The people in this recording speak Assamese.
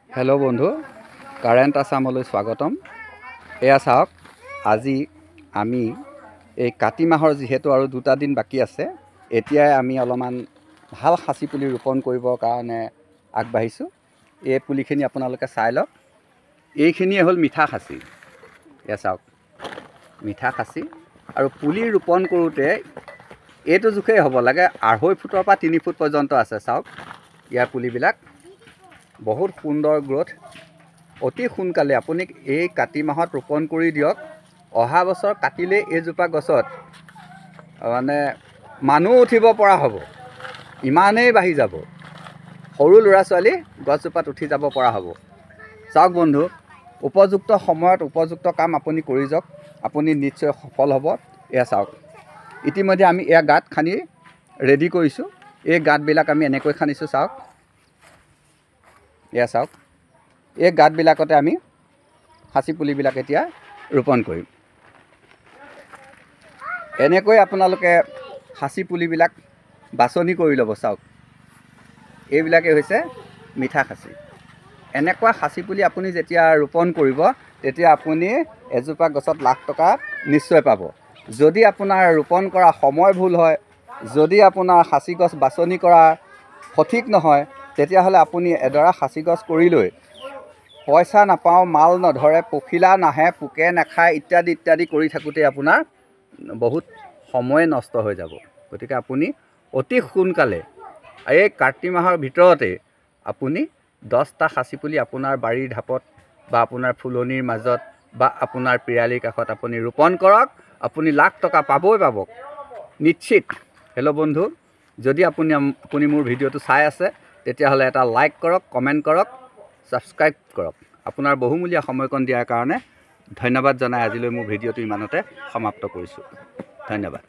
हेलो बंधु कारेन्ट आसामলৈ स्वागतम। एया चाওক আজি আমি এই কাতি মাহৰ যেহেতু আৰু 2টা দিন বাকি আছে, এতিয়াই আমি অলপমান ভাল খাচি পুলি ৰোপণ কৰিবৰ কাৰণে আগবাঢ়িছো। এই পুলিখিনি আপোনালোকে চাই লওক। এইখিনিয়ে হ'ল মিঠা খাচি। এয়া চাওক মিঠা খাচি আৰু পুলি ৰোপণ কৰোঁতে এইটো জোখেই হ'ব লাগে। 2.5 ফুটৰ পৰা 3 ফুট পৰ্যন্ত আছে। চাওক ইয়াৰ পুলিবিলাক बहुत सुंदर ग्रोथ। अति सोनकाले आपुनि এই কাতি মাহত ৰোপণ কৰি দিয়ক। অহা বছৰ কাটিলে এইজোপা গছত মানে মানুহ উঠিব পৰা হ'ব, ইমানেই বাঢ়ি যাব। সৰু ল'ৰা ছোৱালী গছজোপাত উঠি যাব পৰা হ'ব। চাওক বন্ধু, উপযুক্ত সময়ত উপযুক্ত কাম আপুনি কৰি যাওক, আপুনি নিশ্চয় সফল হ'ব। এয়া চাওক ইতিমধ্যে আমি এয়া গাঁত খানি ৰেডি কৰিছোঁ। এই গাঁতবিলাক আমি এনেকৈ খানিছোঁ। চাওক এয়া চাওক এই গাঁতবিলাকতে আমি খাচি পুলিবিলাক এতিয়া ৰোপণ কৰিম। এনেকৈ আপোনালোকে খাচি পুলিবিলাক বাছনি কৰি ল'ব। চাওক এইবিলাকেই হৈছে মিঠা খাচি। এনেকুৱা খাচি পুলি আপুনি যেতিয়া ৰোপণ কৰিব তেতিয়া আপুনি এজোপা গছত লাখ টকা নিশ্চয় পাব। যদি আপোনাৰ ৰোপণ কৰা সময় ভুল হয়, যদি আপোনাৰ খাচি গছ বাছনি কৰা সঠিক নহয়, তেতিয়াহ'লে আপুনি এডৰা খাচি গছ কৰি লৈ পইচা নাপাওঁ, মাল নধৰে, পখিলা নাহে, পোকে নাখায় ইত্যাদি ইত্যাদি কৰি থাকোঁতে আপোনাৰ বহুত সময় নষ্ট হৈ যাব। গতিকে আপুনি অতি সোনকালে এই কাতি মাহৰ ভিতৰতে আপুনি 10টা খাচি পুলি আপোনাৰ বাৰীৰ ঢাপত বা আপোনাৰ ফুলনিৰ মাজত বা আপোনাৰ পিৰালিৰ কাষত আপুনি ৰোপণ কৰক। আপুনি লাখ টকা পাবই পাব নিশ্চিত। হেল্ল' বন্ধু, যদি আপুনি মোৰ ভিডিঅ'টো চাই আছে তেতিয়াহ'লে এটা লাইক কৰক, কমেণ্ট কৰক, ছাবস্ক্ৰাইব কৰক। আপোনাৰ বহুমূলীয়া সময়কণ দিয়াৰ কাৰণে ধন্যবাদ জনাই আজিলৈ মোৰ ভিডিঅ'টো ইমানতে সমাপ্ত কৰিছোঁ। ধন্যবাদ।